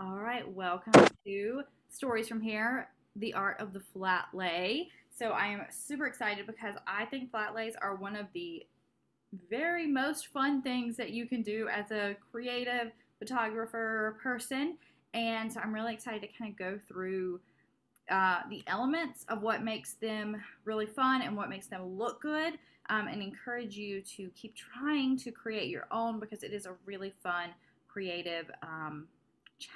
All right, welcome to Stories from Here, the art of the flat lay. So I am super excited because I think flat lays are one of the very most fun things that you can do as a creative photographer person. And so I'm really excited to kind of go through the elements of what makes them really fun and what makes them look good, and encourage you to keep trying to create your own because it is a really fun, creative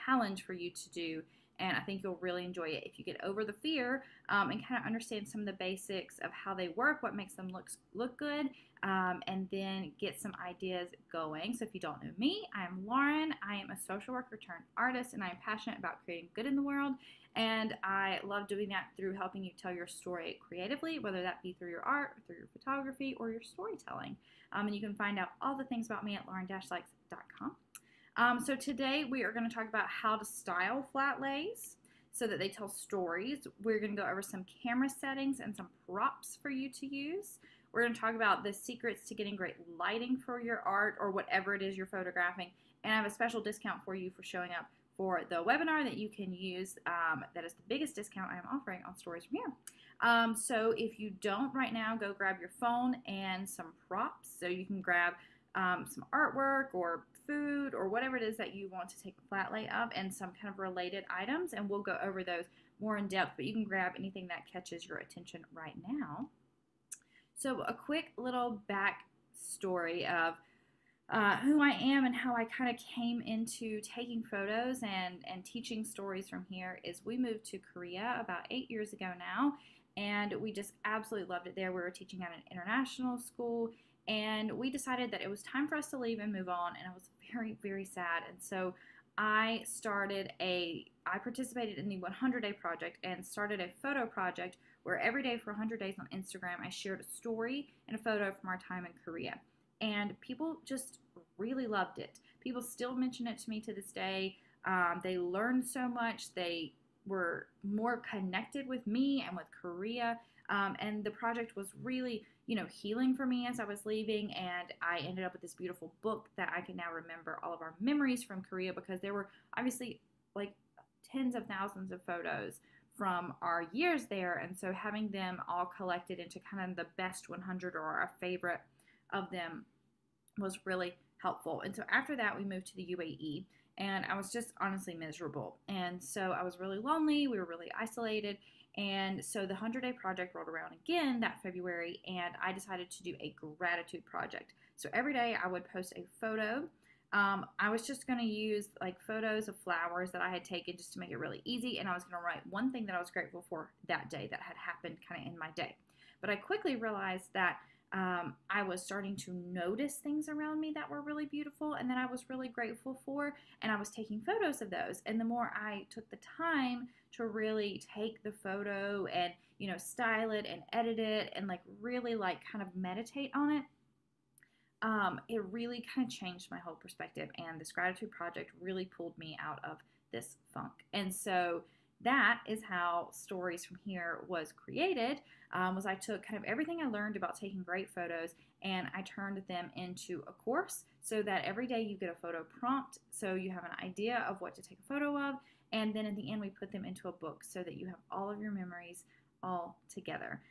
challenge for you to do. And I think you'll really enjoy it if you get over the fear, and kind of understand some of the basics of how they work, what makes them look good, and then get some ideas going. So if you don't know me, I'm Lauren. I am a social worker turned artist, and I'm passionate about creating good in the world. And I love doing that through helping you tell your story creatively, whether that be through your art, or through your photography, or your storytelling. And you can find out all the things about me at lauren-likes.com. So today we are going to talk about how to style flat lays so that they tell stories. We're going to go over some camera settings and some props for you to use. We're going to talk about the secrets to getting great lighting for your art or whatever it is you're photographing. And I have a special discount for you for showing up for the webinar that you can use. That is the biggest discount I am offering on Stories from Here. So if you don't right now, go grab your phone and some props. So you can grab some artwork or food or whatever it is that you want to take a flat lay of, and some kind of related items, and we'll go over those more in depth, but you can grab anything that catches your attention right now. So a quick little back story of who I am and how I kind of came into taking photos and teaching Stories from Here is we moved to Korea about 8 years ago now, and we just absolutely loved it there. We were teaching at an international school, and we decided that it was time for us to leave and move on, and I was very, very sad. And so I participated in the 100-day project and started a photo project where every day for 100 days on Instagram I shared a story and a photo from our time in Korea. And people just really loved it. People still mention it to me to this day. They learned so much. They were more connected with me and with Korea. And the project was really, healing for me as I was leaving. And I ended up with this beautiful book that I can now remember all of our memories from Korea, because there were obviously like tens of thousands of photos from our years there. And so having them all collected into kind of the best 100 or our favorite of them was really helpful. And so after that, we moved to the UAE, and I was just honestly miserable. And so I was really lonely. We were really isolated. And so the 100-day project rolled around again that February, and I decided to do a gratitude project. So every day I would post a photo. I was just going to use like photos of flowers that I had taken just to make it really easy, and I was going to write one thing that I was grateful for that day that had happened kind of in my day. But I quickly realized that I was starting to notice things around me that were really beautiful and that I was really grateful for, and I was taking photos of those. And the more I took the time to really take the photo and, style it and edit it and like really like kind of meditate on it, it really kind of changed my whole perspective. And this gratitude project really pulled me out of this funk. And so that is how Stories from Here was created. Was I took kind of everything I learned about taking great photos and I turned them into a course, so that every day you get a photo prompt, so you have an idea of what to take a photo of, and then at the end we put them into a book so that you have all of your memories all together.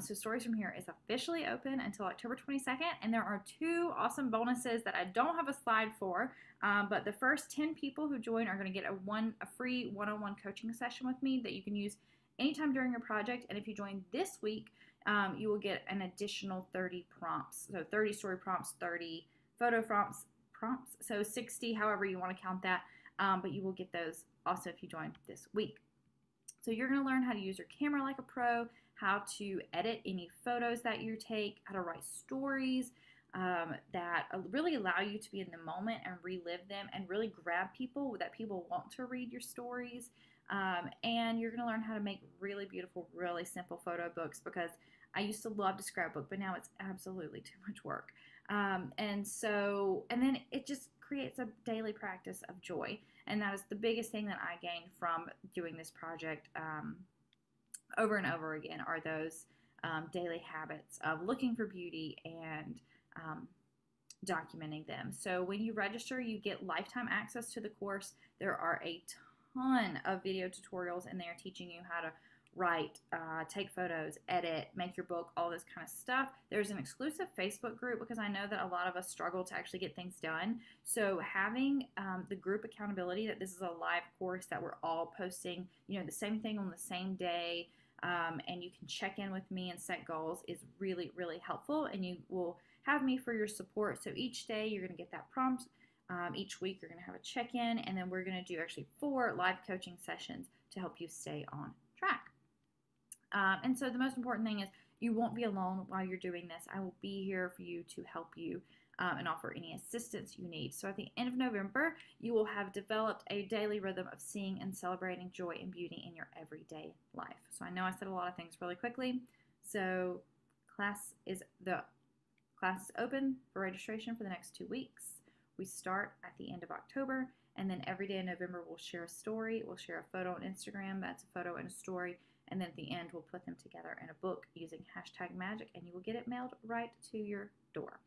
So Stories from Here is officially open until October 22nd, and there are 2 awesome bonuses that I don't have a slide for, but the first 10 people who join are going to get a free one-on-one coaching session with me that you can use anytime during your project. And if you join this week, you will get an additional 30 prompts. So 30 story prompts, 30 photo prompts, so 60, however you want to count that. But you will get those also if you join this week. So you're going to learn how to use your camera like a pro, how to edit any photos that you take, how to write stories that really allow you to be in the moment and relive them and really grab people, that people want to read your stories. And you're going to learn how to make really beautiful, really simple photo books, because I used to love to scrapbook, but now it's absolutely too much work. And then it just creates a daily practice of joy. And that is the biggest thing that I gained from doing this project over and over again, are those daily habits of looking for beauty and documenting them. So when you register, you get lifetime access to the course. There are a ton of video tutorials in there teaching you how to write, take photos, edit, make your book, all this kind of stuff. There's an exclusive Facebook group because I know that a lot of us struggle to actually get things done. So having the group accountability that this is a live course that we're all posting, the same thing on the same day, and you can check in with me and set goals is really, really helpful. And you will have me for your support. So each day you're going to get that prompt. Each week you're going to have a check-in, and then we're going to do actually 4 live coaching sessions to help you stay on track. And so the most important thing is you won't be alone while you're doing this. I will be here for you to help you and offer any assistance you need. So at the end of November, you will have developed a daily rhythm of seeing and celebrating joy and beauty in your everyday life. So I know I said a lot of things really quickly. So class is open for registration for the next 2 weeks. We start at the end of October, and then every day in November we'll share a story. We'll share a photo on Instagram. That's a photo and a story. And then at the end, we'll put them together in a book using #magic, and you will get it mailed right to your door.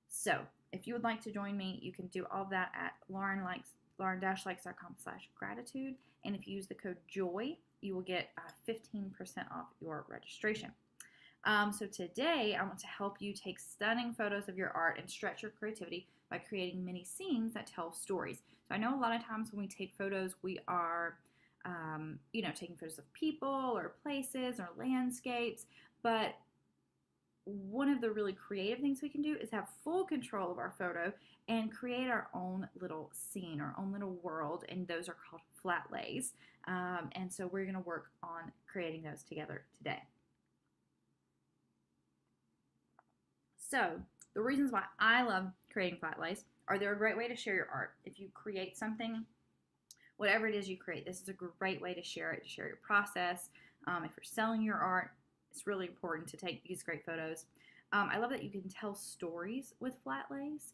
So if you would like to join me, you can do all of that at lauren-likes.com/gratitude. And if you use the code JOY, you will get 15% off your registration. So today, I want to help you take stunning photos of your art and stretch your creativity by creating mini scenes that tell stories. So I know a lot of times when we take photos, we are taking photos of people or places or landscapes, but one of the really creative things we can do is have full control of our photo and create our own little scene, our own little world, and those are called Flatlays. And so we're going to work on creating those together today. So the reasons why I love creating Flatlays are they're a great way to share your art. If you create something, whatever it is you create, this is a great way to share it, to share your process. If you're selling your art, it's really important to take these great photos. I love that you can tell stories with Flatlays.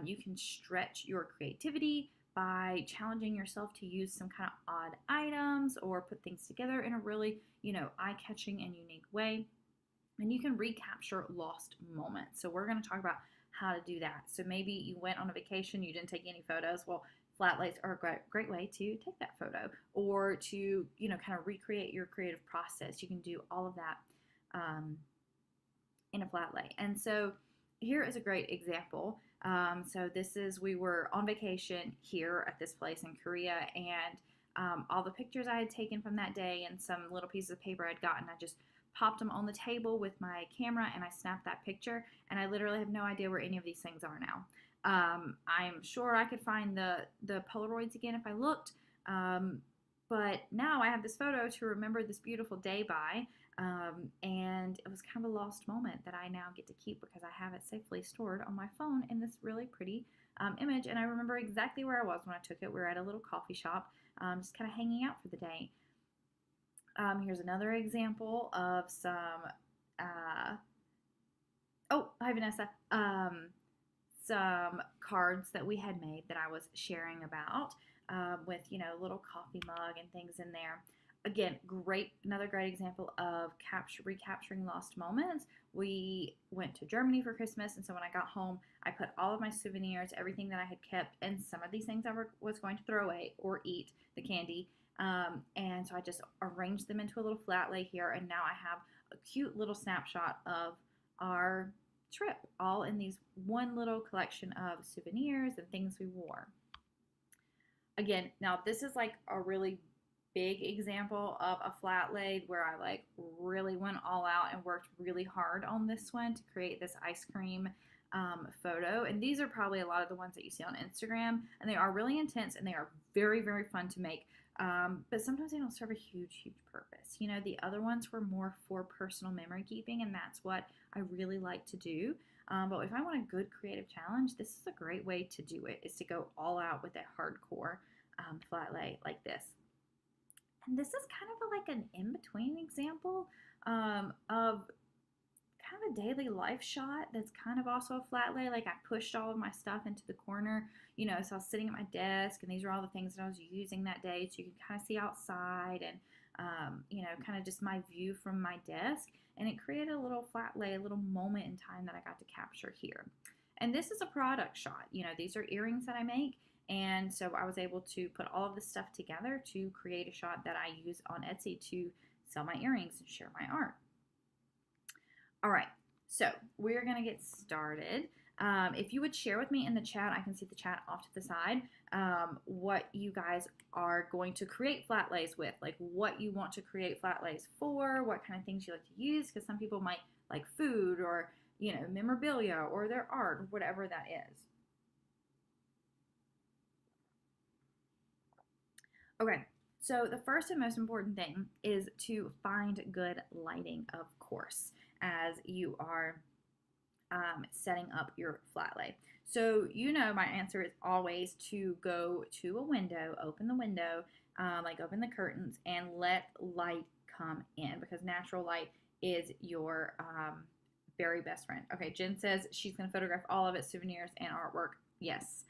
You can stretch your creativity by challenging yourself to use some kind of odd items or put things together in a really, eye-catching and unique way. And you can recapture lost moments. So we're going to talk about how to do that. So maybe you went on a vacation, you didn't take any photos. Well, Flatlays are a great way to take that photo or to, kind of recreate your creative process. You can do all of that in a Flatlay. And so here is a great example. We were on vacation here at this place in Korea, and all the pictures I had taken from that day and some little pieces of paper I'd gotten, I just popped them on the table with my camera and I snapped that picture, and I literally have no idea where any of these things are now. I'm sure I could find the Polaroids again if I looked, but now I have this photo to remember this beautiful day by, and it was kind of a lost moment that I now get to keep because I have it safely stored on my phone in this really pretty image, and I remember exactly where I was when I took it. We were at a little coffee shop, just kind of hanging out for the day. Here's another example of some, hi Vanessa, some cards that we had made that I was sharing about with, little coffee mug and things in there. Again, another great example of recapturing lost moments. We went to Germany for Christmas, and so when I got home, I put all of my souvenirs, everything that I had kept, and some of these things I was going to throw away or eat, the candy, and so I just arranged them into a little Flatlay here, and now I have a cute little snapshot of our trip, all in these one little collection of souvenirs and things we wore. Again, now this is like a really big example of a Flatlay where I really went all out and worked really hard on this one to create this ice cream photo. And these are probably a lot of the ones that you see on Instagram, and they are really intense and they are very, very fun to make. But sometimes they don't serve a huge purpose. The other ones were more for personal memory keeping, and that's what I really like to do. But if I want a good creative challenge, this is a great way to do it, is to go all out with a hardcore Flatlay like this. And this is kind of like an in-between example of kind of a daily life shot that's kind of also a Flatlay. Like I pushed all of my stuff into the corner, so I was sitting at my desk, and these are all the things that I was using that day, so you can kind of see outside and, kind of just my view from my desk. and it created a little flat lay, a little moment in time that I got to capture here. And this is a product shot. You know, these are earrings that I make, and so I was able to put all of this stuff together to create a shot that I use on Etsy to sell my earrings and share my art. All right, so we're gonna get started. If you would share with me in the chat, I can see the chat off to the side, what you guys are going to create flat lays with, like what you want to create flat lays for, what kind of things you like to use, because some people might like food or, you know, memorabilia or their art, whatever that is. Okay, so the first and most important thing is to find good lighting, of course, as you are setting up your flat lay. So you know my answer is always to go to a window, open the window, like open the curtains, and let light come in, because natural light is your very best friend. Okay, Jen says she's going to photograph all of it, souvenirs and artwork. Yes.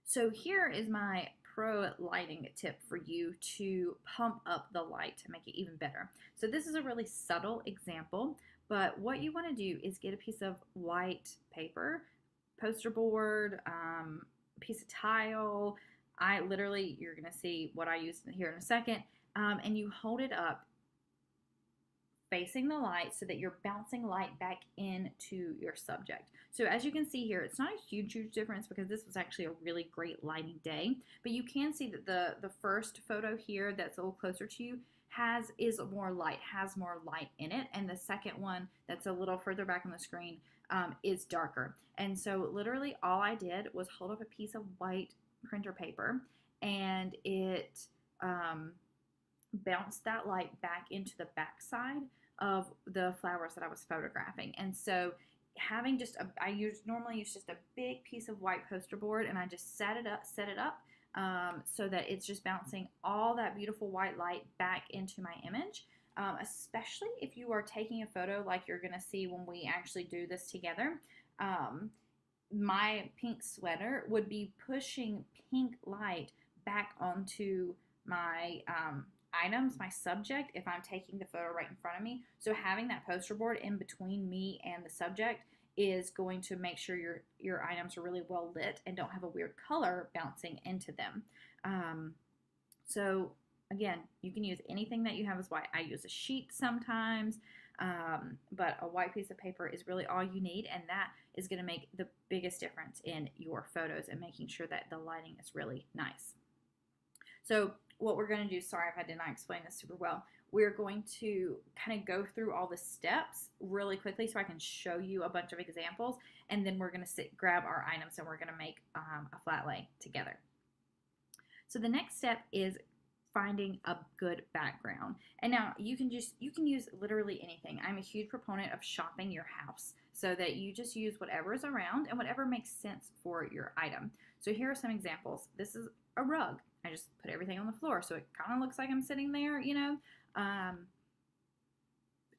So here is my pro lighting tip for you to pump up the light to make it even better. So this is a really subtle example, but what you want to do is get a piece of white paper, poster board, piece of tile. You're going to see what I use here in a second, and you hold it up facing the light so that you're bouncing light back into your subject. So as you can see here, it's not a huge difference because this was actually a really great lighting day, but you can see that the first photo here that's a little closer to you has more light in it, and the second one that's a little further back on the screen is darker. And so literally all I did was hold up a piece of white printer paper, and it bounced that light back into the backside of the flowers that I was photographing. And so having normally use just a big piece of white poster board, and I just set it up so that it's just bouncing all that beautiful white light back into my image. Especially if you are taking a photo like you're gonna see when we actually do this together. My pink sweater would be pushing pink light back onto my items, my subject, if I'm taking the photo right in front of me. So having that poster board in between me and the subject is going to make sure your items are really well lit and don't have a weird color bouncing into them. So again, you can use anything that you have as white. I use a sheet sometimes, but a white piece of paper is really all you need, and that is going to make the biggest difference in your photos and making sure that the lighting is really nice. So what we're going to do, sorry if I did not explain this super well, we're going to kind of go through all the steps really quickly so I can show you a bunch of examples, and then we're going to grab our items, and we're going to make a flat lay together. So the next step is finding a good background. And now you can use literally anything. I'm a huge proponent of shopping your house so that you just use whatever is around and whatever makes sense for your item. So here are some examples. This is a rug. I just put everything on the floor so it kind of looks like I'm sitting there, you know.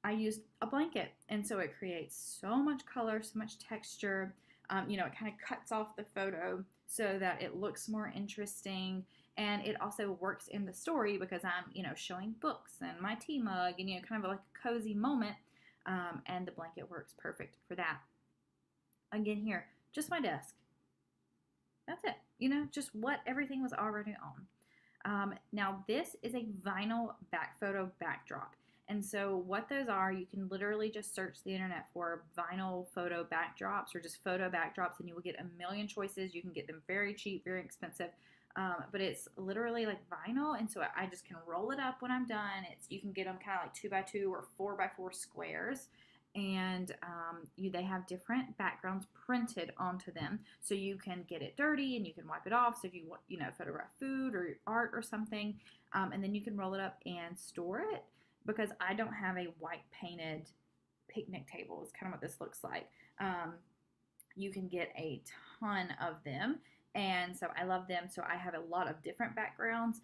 I used a blanket, and so it creates so much color, so much texture. You know, it kind of cuts off the photo so that it looks more interesting, and it also works in the story because I'm, you know, showing books and my tea mug, and, you know, kind of like a cozy moment, and the blanket works perfect for that. Again here, just my desk. That's it, you know, just what everything was already on. Now this is a vinyl photo backdrop. And so what those are, you can literally just search the internet for vinyl photo backdrops or just photo backdrops, and you will get a million choices. You can get them very cheap, very expensive, but it's literally like vinyl, and so I just can roll it up when I'm done. You can get them kind of like 2x2 or 4x4 squares, and they have different backgrounds printed onto them, so you can get it dirty and you can wipe it off. So if you want, you know, photograph food or art or something, and then you can roll it up and store it. Because I don't have a white painted picnic table, is kind of what this looks like. You can get a ton of them, and so I love them. So I have a lot of different backgrounds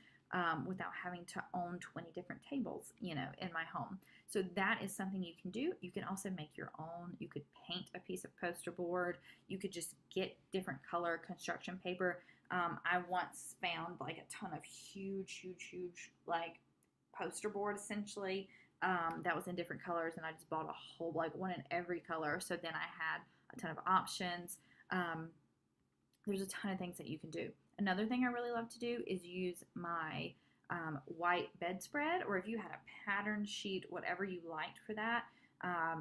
without having to own 20 different tables, you know, in my home. So that is something you can do. You can also make your own. You could paint a piece of poster board. You could just get different color construction paper. I once found like a ton of huge like poster board essentially that was in different colors, and I just bought a whole, like, one in every color. So then I had a ton of options. There's a ton of things that you can do. Another thing I really love to do is use my white bedspread, or if you had a pattern sheet, whatever you liked for that,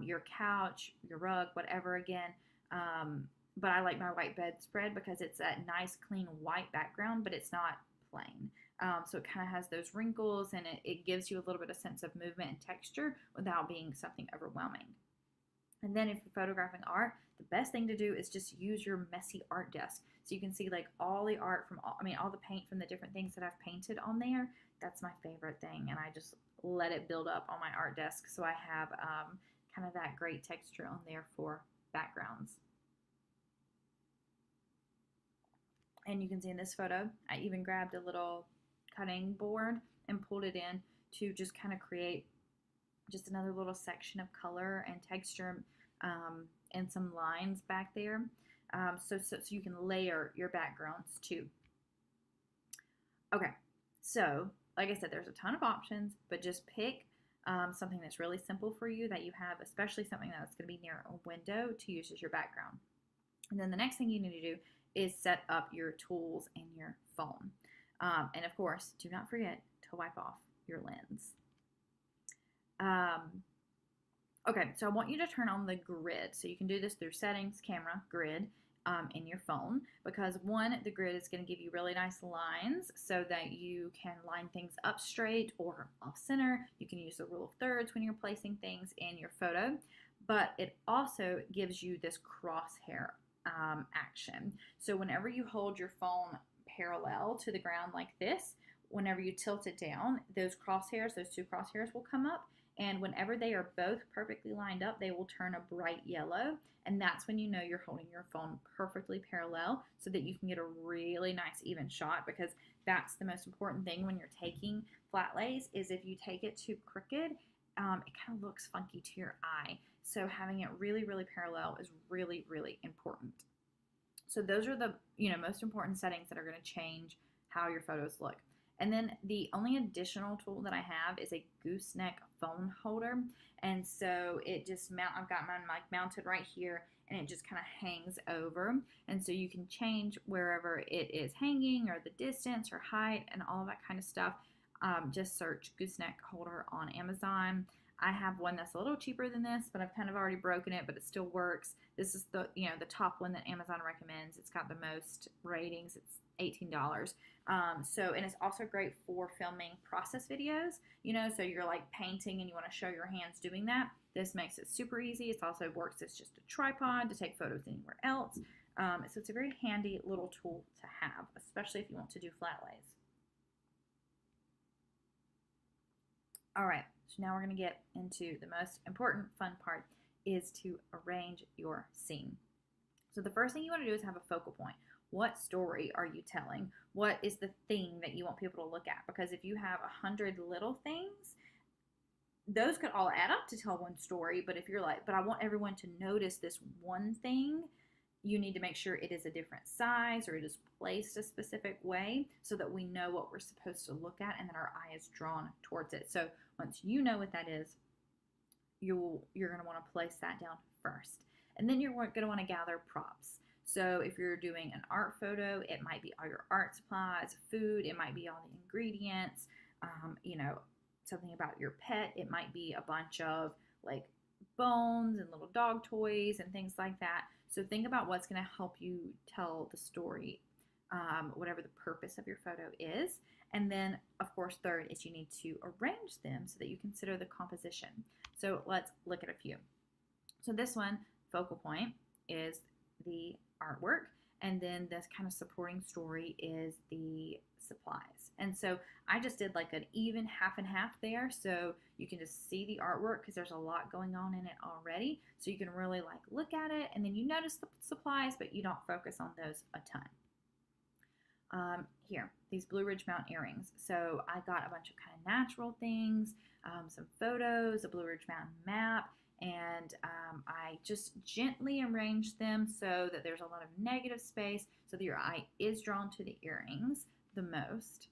your couch, your rug, whatever, again. But I like my white bedspread because it's that nice, clean white background, but it's not plain. So it kind of has those wrinkles, and it gives you a little bit of sense of movement and texture without being something overwhelming. And then if you're photographing art, the best thing to do is just use your messy art desk. So you can see like all the art from all the paint from the different things that I've painted on there. That's my favorite thing. And I just let it build up on my art desk. So I have kind of that great texture on there for backgrounds. And you can see in this photo, I even grabbed a little cutting board and pulled it in to just kind of create just another little section of color and texture, and some lines back there, so you can layer your backgrounds too. Okay, so like I said, there's a ton of options, but just pick something that's really simple for you that you have, especially something that's going to be near a window to use as your background. And then the next thing you need to do is set up your tools in your phone. And of course, do not forget to wipe off your lens. Okay, so I want you to turn on the grid. So you can do this through settings, camera, grid, in your phone, because one, the grid is going to give you really nice lines so that you can line things up straight or off center. You can use the rule of thirds when you're placing things in your photo, but it also gives you this crosshair action. So whenever you hold your phone parallel to the ground like this, whenever you tilt it down, those two crosshairs will come up, and whenever they are both perfectly lined up, they will turn a bright yellow, and that's when you know you're holding your phone perfectly parallel so that you can get a really nice even shot, because that's the most important thing when you're taking flat lays, is if you take it too crooked, it kind of looks funky to your eye. So having it really, really parallel is really, really important. So those are the most important settings that are going to change how your photos look. And then the only additional tool that I have is a gooseneck phone holder. And so it just I've got mine like mounted right here, and it just kind of hangs over. And so you can change wherever it is hanging, or the distance or height and all of that kind of stuff. Just search gooseneck holder on Amazon. I have one that's a little cheaper than this, but I've kind of already broken it, but it still works. This is the top one that Amazon recommends. It's got the most ratings. It's $18. And it's also great for filming process videos, so you're like painting and you want to show your hands doing that. This makes it super easy. It also works as just a tripod to take photos anywhere else. So it's a very handy little tool to have, especially if you want to do flat lays. All right, so now we're going to get into the most important fun part, is to arrange your scene. So the first thing you want to do is have a focal point. What story are you telling? What is the thing that you want people to look at? Because if you have 100 little things, those could all add up to tell one story. But if you're like, but I want everyone to notice this one thing, you need to make sure it is a different size, or it is placed a specific way so that we know what we're supposed to look at and that our eye is drawn towards it. So once you know what that is, you're going to want to place that down first. And then you're going to want to gather props. So if you're doing an art photo, it might be all your art supplies, food, it might be all the ingredients, something about your pet. It might be a bunch of like bones and little dog toys and things like that. So think about what's going to help you tell the story, whatever the purpose of your photo is. And then, of course, third is you need to arrange them so that you consider the composition. So let's look at a few. So this one, focal point, is the artwork, and then this kind of supporting story is the supplies. And so I just did like an even half and half there, so you can just see the artwork because there's a lot going on in it already, so you can really like look at it, and then you notice the supplies, but you don't focus on those a ton. Here, these Blue Ridge Mountain earrings. So I got a bunch of kind of natural things, some photos, a Blue Ridge Mountain map, and I just gently arranged them so that there's a lot of negative space so that your eye is drawn to the earrings the most.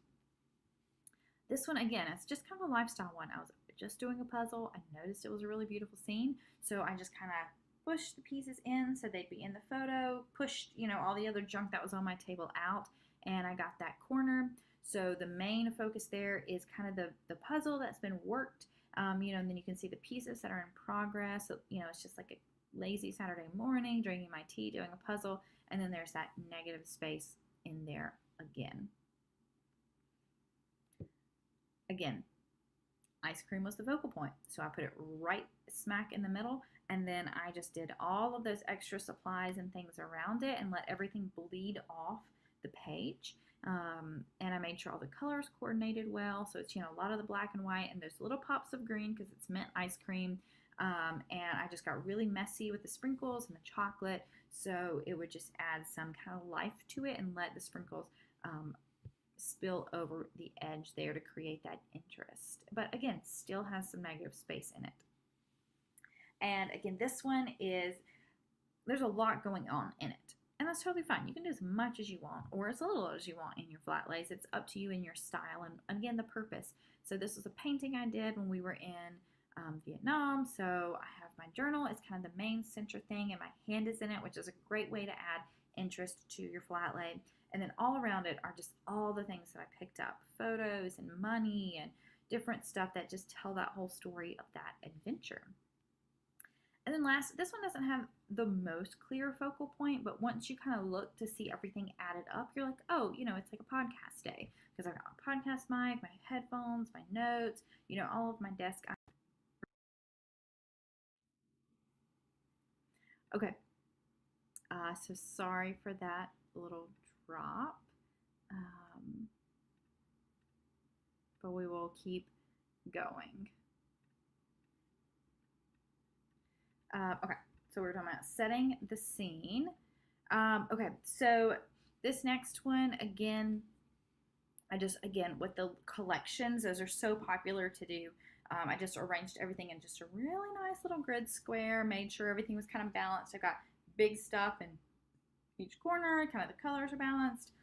This one, again, it's just kind of a lifestyle one. I was were just doing a puzzle. I noticed it was a really beautiful scene, so I just kind of pushed the pieces in so they'd be in the photo, pushed, all the other junk that was on my table out, and I got that corner. So the main focus there is kind of the puzzle that's been worked, and then you can see the pieces that are in progress. So, it's just like a lazy Saturday morning, drinking my tea, doing a puzzle, and then there's that negative space in there again. Again, ice cream was the focal point, so I put it right smack in the middle, and then I just did all of those extra supplies and things around it and let everything bleed off the page. And I made sure all the colors coordinated well, so it's a lot of the black and white and there's little pops of green because it's mint ice cream. And I just got really messy with the sprinkles and the chocolate, so it would just add some kind of life to it and let the sprinkles spill over the edge there to create that interest. But again, still has some negative space in it. And again, this one there's a lot going on in it. And that's totally fine. You can do as much as you want or as little as you want in your flat lays. It's up to you and your style and again, the purpose. So this was a painting I did when we were in Vietnam. So I have my journal. It's kind of the main center thing and my hand is in it, which is a great way to add interest to your flat lay. And then all around it are just all the things that I picked up, photos and money and different stuff that just tell that whole story of that adventure. And then last, this one doesn't have the most clear focal point, but once you kind of look to see everything added up, you're like, oh, it's like a podcast day. Because I've got my podcast mic, my headphones, my notes, all of my desk. Okay. So sorry for that little drop. But we will keep going. Okay, so we're talking about setting the scene. Okay, so this next one, again, with the collections, those are so popular to do. I just arranged everything in just a really nice little grid square, made sure everything was kind of balanced. I got big stuff in each corner, kind of the colors are balanced.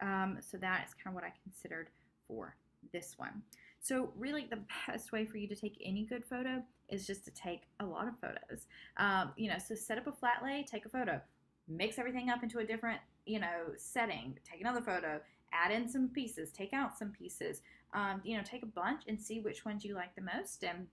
So that is kind of what I considered for this one. So really the best way for you to take any good photo is just to take a lot of photos. So set up a flat lay, take a photo, mix everything up into a different, setting, take another photo, add in some pieces, take out some pieces, take a bunch and see which ones you like the most and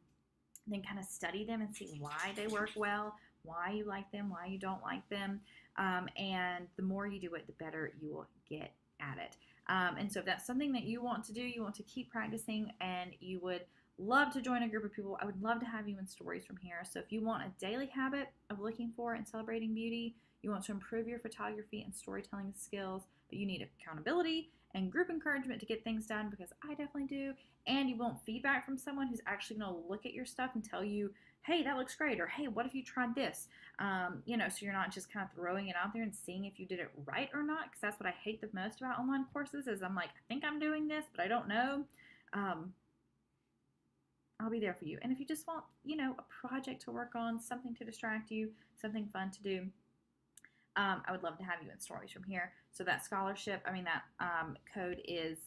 then kind of study them and see why they work well, why you like them, why you don't like them. And the more you do it, the better you will get at it. And so if that's something that you want to do, you want to keep practicing and you would love to join a group of people, I would love to have you in Stories from Here. So if you want a daily habit of looking for and celebrating beauty, you want to improve your photography and storytelling skills, but you need accountability and group encouragement to get things done, because I definitely do, and you want feedback from someone who's actually going to look at your stuff and tell you, hey, that looks great, or hey, what if you tried this? So you're not just kind of throwing it out there and seeing if you did it right or not, because that's what I hate the most about online courses is I'm like, I think I'm doing this, but I don't know. I'll be there for you. And if you just want, a project to work on, something to distract you, something fun to do, I would love to have you in Stories from Here. So that scholarship, that code is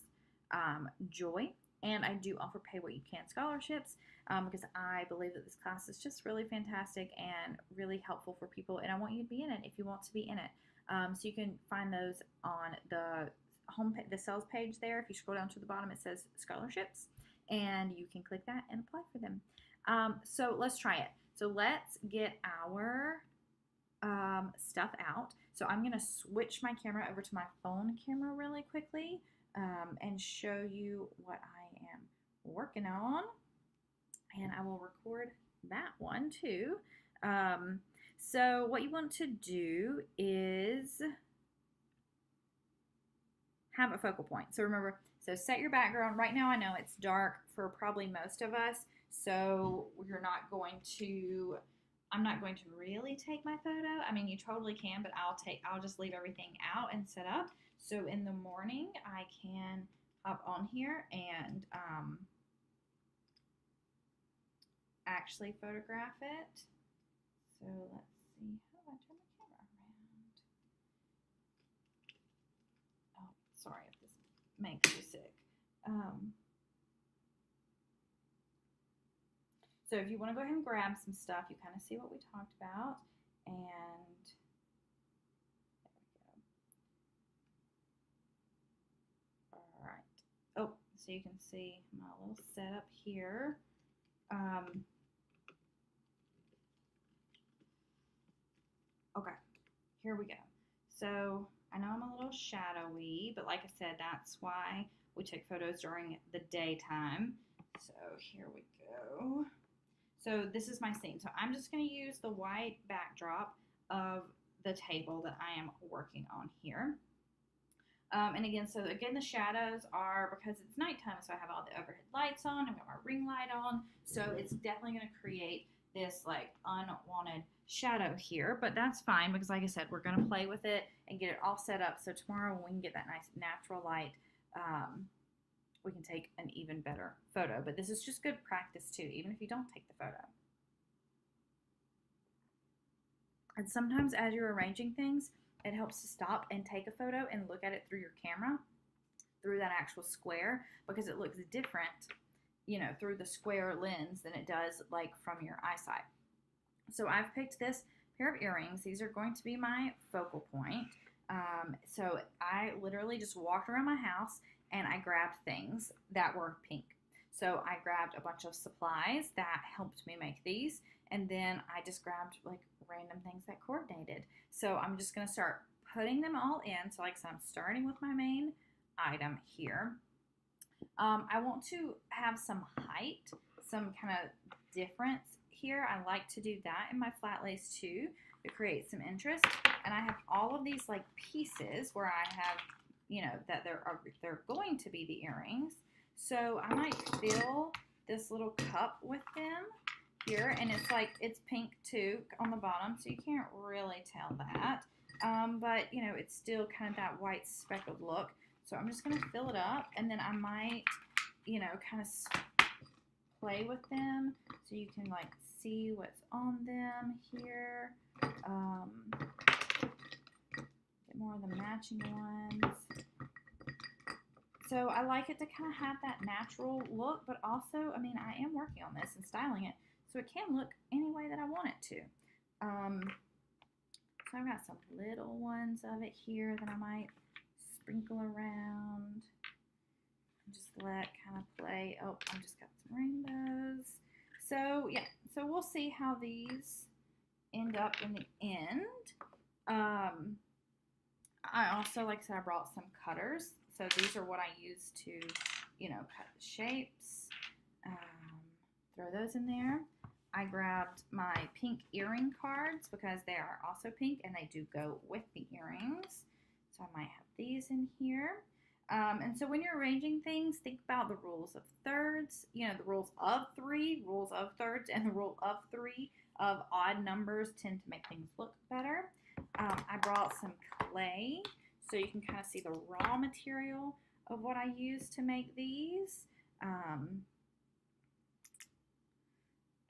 JOY. And I do offer Pay What You Can scholarships because I believe that this class is just really fantastic and really helpful for people. And I want you to be in it if you want to be in it. So you can find those on the the sales page there. If you scroll down to the bottom, it says scholarships. And you can click that and apply for them. So let's try it. So let's get our stuff out. So I'm going to switch my camera over to my phone camera really quickly and show you what I am working on. And I will record that one too. So what you want to do is have a focal point. So remember, set your background. Right now I know it's dark for probably most of us, so I'm not going to really take my photo. You totally can, but I'll just leave everything out and set up. So in the morning I can hop on here and actually photograph it. So let's see, how do I turn the camera around? Oh, sorry if this makes you sick. So if you want to go ahead and grab some stuff, you kind of see what we talked about. And there we go. All right. Oh, so you can see my little setup here. Okay, here we go. So I know I'm a little shadowy, but like I said, that's why we take photos during the daytime. So here we go. So this is my scene. So I'm just going to use the white backdrop of the table that I am working on here. And again, the shadows are because it's nighttime, so I have all the overhead lights on. I've got my ring light on, so it's definitely going to create this like unwanted shadow here, but that's fine because like I said, we're going to play with it and get it all set up so tomorrow when we can get that nice natural light, we can take an even better photo. But this is just good practice too, even if you don't take the photo. And sometimes as you're arranging things, it helps to stop and take a photo and look at it through your camera, through that actual square, because it looks different, you know, through the square lens than it does like from your eyesight. So I've picked this pair of earrings. These are going to be my focal point. So I literally just walked around my house and I grabbed things that were pink. So I grabbed a bunch of supplies that helped me make these, and then I just grabbed like random things that coordinated. So I'm just going to start putting them all in. So like I said, I'm starting with my main item here. I want to have some height, some kind of difference here. I like to do that in my Flatlays too to create some interest. And I have all of these like pieces where I have, you know, that they're going to be the earrings. So I might fill this little cup with them here, and it's pink too on the bottom, so you can't really tell that. But you know, it's still kind of that white speckled look. So I'm just gonna fill it up, and then I might, you know, kind of play with them so you can like see what's on them here. Get more of the matching ones. So I like it to kind of have that natural look, but also, I mean, I am working on this and styling it, so it can look any way that I want it to. So I've got some little ones of it here that I might sprinkle around. Just let kind of play. Oh, I just got some rainbows. So yeah, so we'll see how these end up in the end. I also, like I said, I brought some cutters. So these are what I use to, you know, cut the shapes. Throw those in there. I grabbed my pink earring cards because they are also pink and they do go with the earrings. So I might have these in here. And so when you're arranging things, think about the rules of thirds, you know, the rules of three, rules of thirds, and the rule of three of odd numbers tend to make things look better. I brought some clay so you can kind of see the raw material of what I use to make these.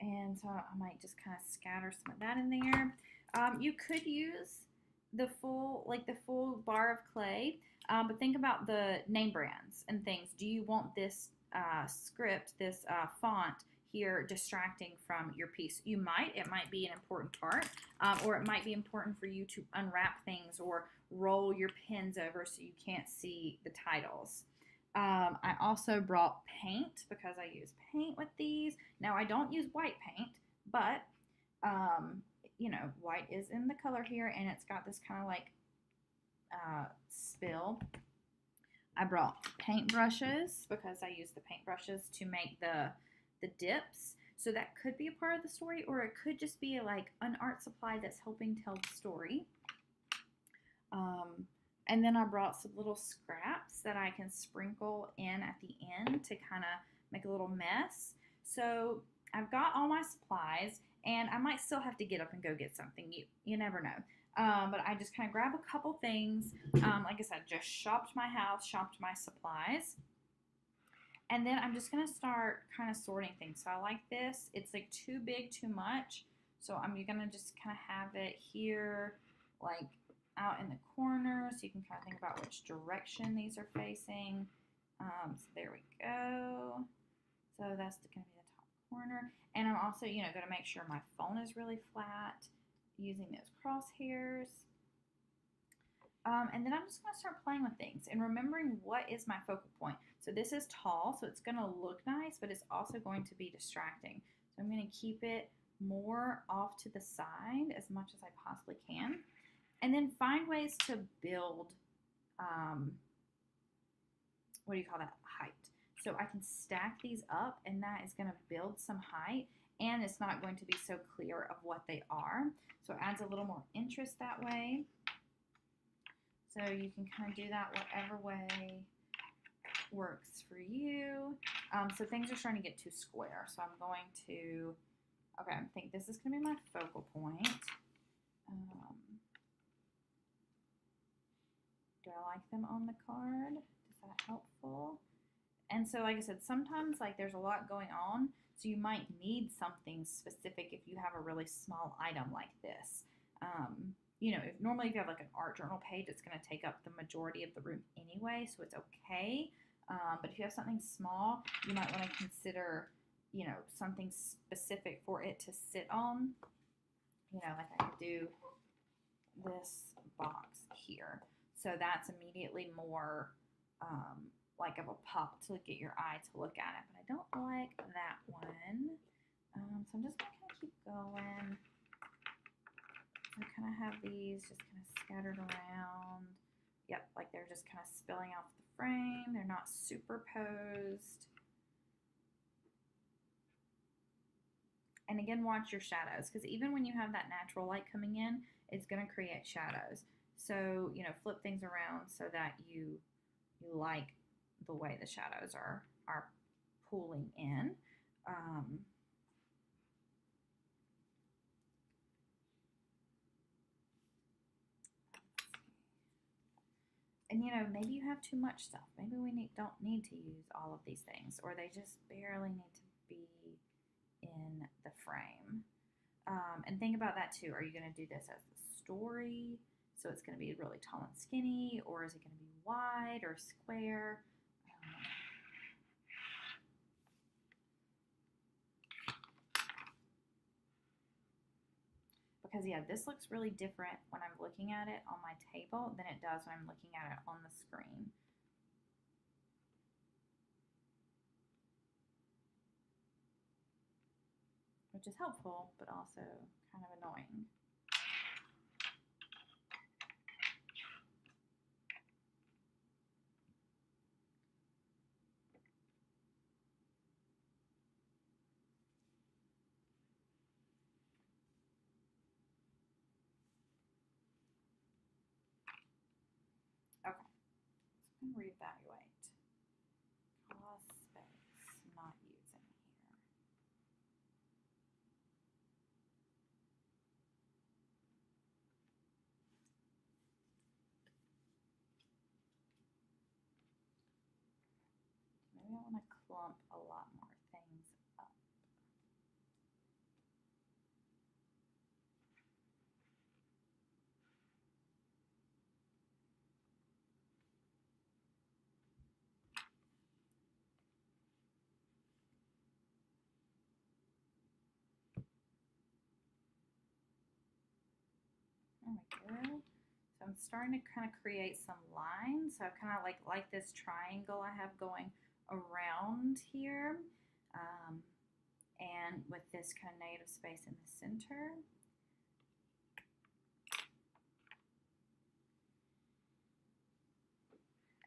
And so I might just kind of scatter some of that in there. You could use the full bar of clay, but think about the name brands and things. Do you want this script, this font here distracting from your piece? You might. It might be an important part, or it might be important for you to unwrap things or roll your pens over so you can't see the titles. I also brought paint because I use paint with these. Now, I don't use white paint, but, you know, white is in the color here, and it's got this kind of like spill. I brought paint brushes because I use the paint brushes to make the dips. So that could be a part of the story, or it could just be like an art supply that's helping tell the story. And then I brought some little scraps that I can sprinkle in at the end to kind of make a little mess. So I've got all my supplies, and I might still have to get up and go get something. You never know. But I just kind of grab a couple things. Like I said, just shopped my house, shopped my supplies. And then I'm just going to start kind of sorting things. So I like this. It's like too big, too much. So I'm going to just kind of have it here, like out in the corner, so you can kind of think about which direction these are facing. So there we go. So that's going to be the top corner. And I'm also, going to make sure my phone is really flat using those crosshairs. And then I'm just going to start playing with things and remembering what is my focal point. So this is tall, so it's going to look nice, but it's also going to be distracting. So I'm going to keep it more off to the side as much as I possibly can. And then find ways to build, what do you call that, height. So I can stack these up, and that is going to build some height, and it's not going to be so clear of what they are. So it adds a little more interest that way. So you can kind of do that whatever way works for you. So things are starting to get too square. So I'm going to, okay, I think this is going to be my focal point. Do I like them on the card? Is that helpful? And so, like I said, sometimes like there's a lot going on, so you might need something specific if you have a really small item like this. Normally if you have like an art journal page, it's going to take up the majority of the room anyway, so it's okay. But if you have something small, you might want to consider, something specific for it to sit on. Like I could do this box here. So that's immediately more like of a pop to get your eye to look at it. But I don't like that one. So I'm just going to kind of keep going. I kind of have these just kind of scattered around. Yep, like they're just kind of spilling off the frame. They're not superposed. And again, watch your shadows, because even when you have that natural light coming in, it's going to create shadows. So, flip things around so that you like the way the shadows are pulling in. And maybe you have too much stuff. Maybe we don't need to use all of these things, or they just barely need to be in the frame. And think about that too. Are you going to do this as the story? So it's going to be really tall and skinny, or is it going to be wide or square? Because yeah, this looks really different when I'm looking at it on my table than it does when I'm looking at it on the screen. Which is helpful, but also kind of annoying. Okay, so I'm going to reevaluate. Cause space, not using here. Maybe I want to clump a lot more things up. There we go. So I'm starting to kind of create some lines. So I kind of like this triangle I have going around here. And with this kind of negative space in the center.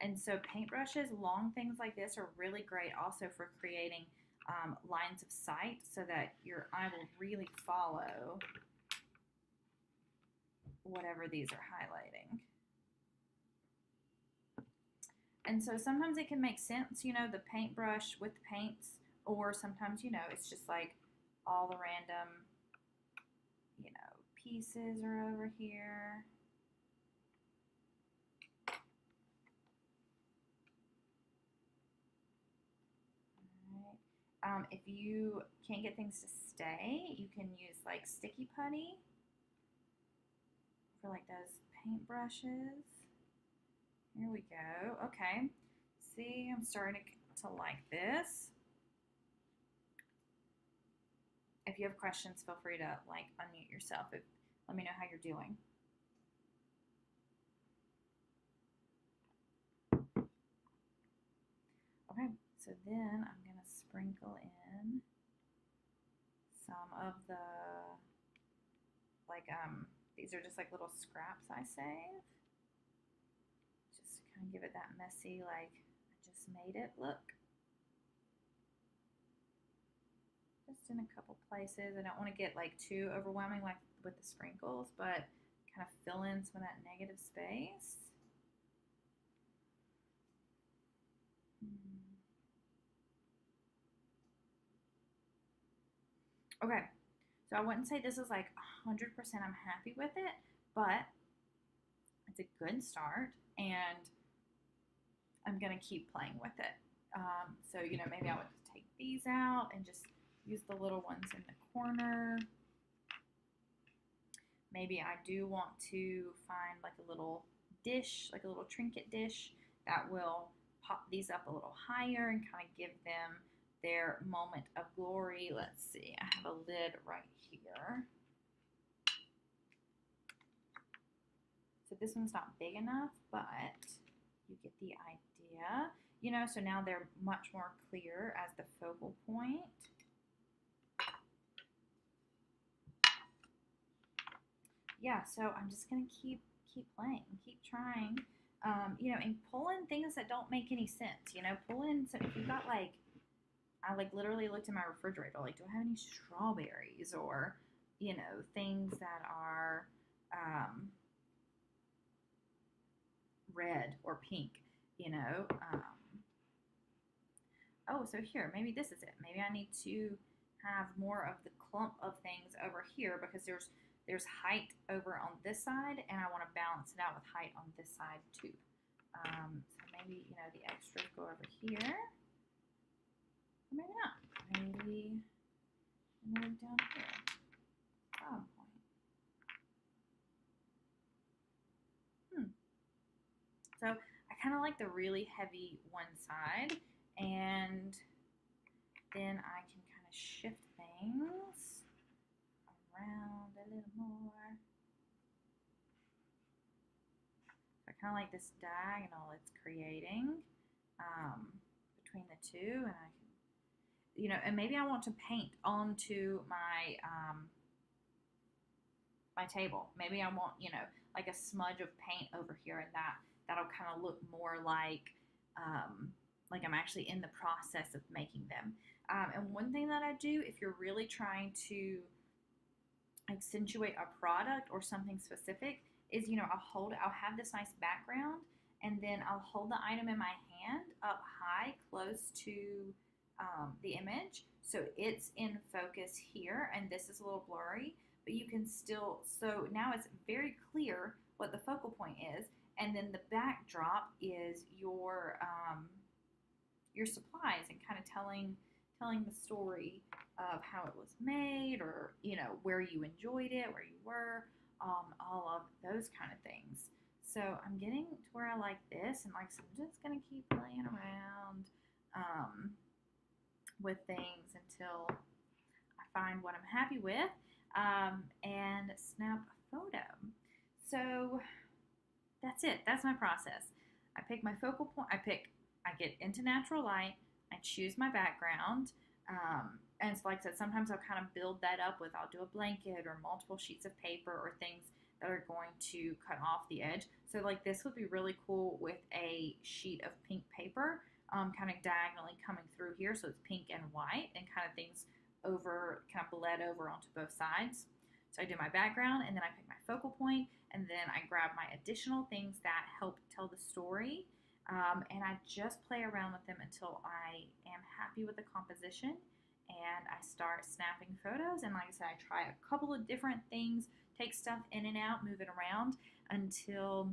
And so paintbrushes, long things like this are really great also for creating lines of sight so that your eye will really follow whatever these are highlighting. And so sometimes it can make sense, the paintbrush with paints, or sometimes, it's just like all the random, pieces are over here. All right. If you can't get things to stay, you can use like sticky putty for like those paintbrushes. Here we go. Okay. See, I'm starting to like this. If you have questions, feel free to like unmute yourself. Let me know how you're doing. Okay, so then I'm going to sprinkle in some of the, like, these are just like little scraps I save. Just kind of give it that messy, like, I just made it look. Just in a couple places. I don't want to get like too overwhelming like with the sprinkles, but kind of fill in some of that negative space. Okay, so I wouldn't say this is like 100% I'm happy with it, but it's a good start, and I'm gonna keep playing with it. So you know, maybe I would just take these out and just use the little ones in the corner. Maybe I do want to find like a little dish, like a little trinket dish that will pop these up a little higher and kind of give them their moment of glory. Let's see, I have a lid right here. So this one's not big enough, but you get the idea. You know, so now they're much more clear as the focal point. Yeah, so I'm just gonna keep playing, keep trying, you know, and pull in things that don't make any sense. You know, pull in. So if you've got like, I like literally looked in my refrigerator, like, do I have any strawberries or, you know, things that are red or pink. You know. Oh, so here, maybe this is it. Maybe I need to have more of the clump of things over here because there's height over on this side, and I want to balance it out with height on this side too. So maybe, you know, the extras go over here. Or maybe not. Maybe move down here. Bottom point. So I kind of like the really heavy one side, and then I can kind of shift things around a little more. I kind of like this diagonal it's creating between the two, and I can, you know, and maybe I want to paint onto my my table. Maybe I want, you know, like a smudge of paint over here, and that'll kind of look more like I'm actually in the process of making them. And one thing that I do, if you're really trying to accentuate a product or something specific, is, you know, I'll have this nice background, and then I'll hold the item in my hand up high, close to the image, so it's in focus here, and this is a little blurry, but you can still, so now it's very clear what the focal point is, and then the backdrop is your supplies, and kind of telling the story of how it was made, or, you know, where you enjoyed it, where you were, all of those kind of things. So I'm getting to where I like this, and like, so I'm just gonna keep playing around with things until I find what I'm happy with, and snap a photo. So that's it. That's my process. I pick my focal point. I get into natural light. I choose my background. And so, like I said, sometimes I'll kind of build that up with, I'll do a blanket or multiple sheets of paper or things that are going to cut off the edge. So like this would be really cool with a sheet of pink paper, kind of diagonally coming through here. So it's pink and white, and kind of things over, kind of bled over onto both sides. So I do my background, and then I pick my focal point, and then I grab my additional things that help tell the story. And I just play around with them until I am happy with the composition, and I start snapping photos. And like I said, I try a couple of different things, take stuff in and out, move it around until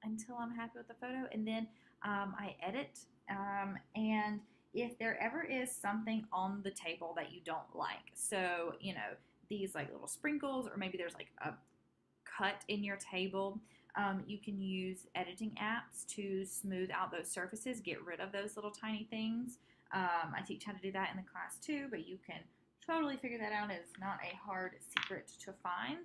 I'm happy with the photo, and then I edit. And if there ever is something on the table that you don't like, so, you know, these like little sprinkles, or maybe there's like a cut in your table, you can use editing apps to smooth out those surfaces, get rid of those little tiny things. I teach how to do that in the class too, but you can totally figure that out. It's not a hard secret to find.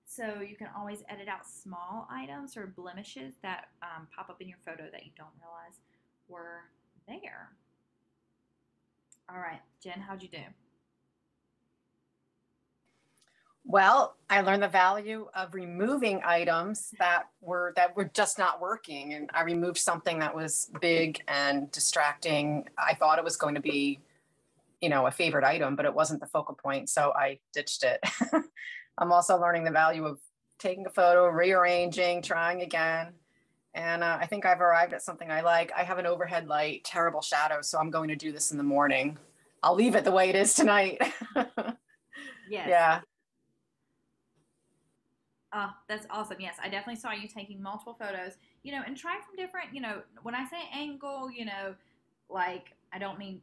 So you can always edit out small items or blemishes that pop up in your photo that you don't realize were there. All right, Jen, how'd you do? Well, I learned the value of removing items that were just not working. And I removed something that was big and distracting. I thought it was going to be, a favorite item, but it wasn't the focal point. So I ditched it. I'm also learning the value of taking a photo, rearranging, trying again. And I think I've arrived at something I like. I have an overhead light, terrible shadows, so I'm going to do this in the morning. I'll leave it the way it is tonight. Yes. Yeah. Oh, that's awesome. Yes, I definitely saw you taking multiple photos, and try from different, when I say angle, like I don't mean,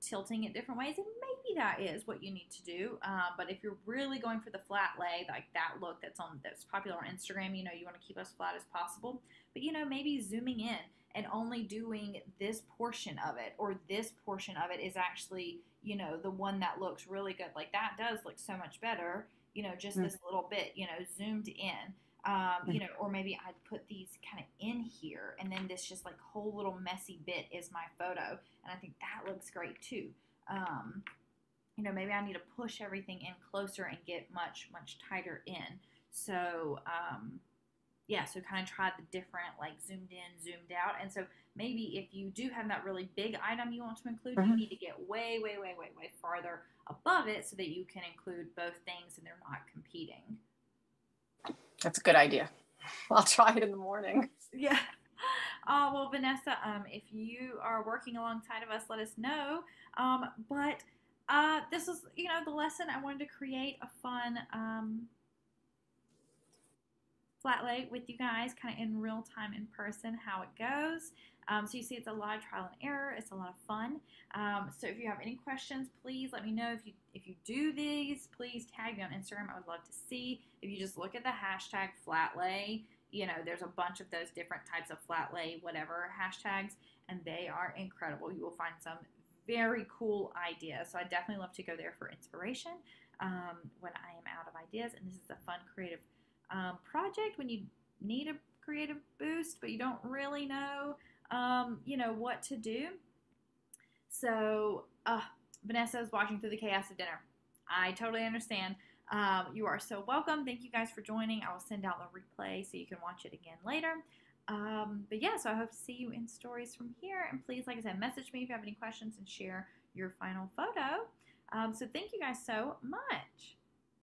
tilting it different ways. And maybe that is what you need to do. But if you're really going for the flat lay, like that look that's popular on Instagram, you want to keep as flat as possible. But, maybe zooming in and only doing this portion of it, or this portion of it is actually, the one that looks really good. Like that does look so much better, just this little bit, zoomed in. Or maybe I'd put these kind of in here, and then this just like whole little messy bit is my photo, and I think that looks great too. Maybe I need to push everything in closer and get much, much tighter in. So, so kind of try the different, like zoomed in, zoomed out. And so maybe if you do have that really big item you want to include, you need to get way, way, way, way, way farther above it so that you can include both things and they're not competing. That's a good idea. I'll try it in the morning. Yeah. Well, Vanessa, if you are working alongside of us, let us know. But this was, the lesson. I wanted to create a fun flat lay with you guys, kind of in real time, in person, how it goes. So you see, it's a lot of trial and error. It's a lot of fun. So if you have any questions, please let me know. If you do these, please tag me on Instagram. I would love to see. If you just look at the hashtag Flatlay, there's a bunch of those different types of Flatlay, whatever hashtags, and they are incredible. You will find some very cool ideas. So I definitely love to go there for inspiration when I am out of ideas. And this is a fun, creative project when you need a creative boost, but you don't really know, what to do. So, Vanessa is watching through the chaos of dinner. I totally understand. You are so welcome. Thank you guys for joining. I will send out the replay so you can watch it again later. But yeah, so I hope to see you in stories from here. And please, like I said, message me if you have any questions and share your final photo. So thank you guys so much.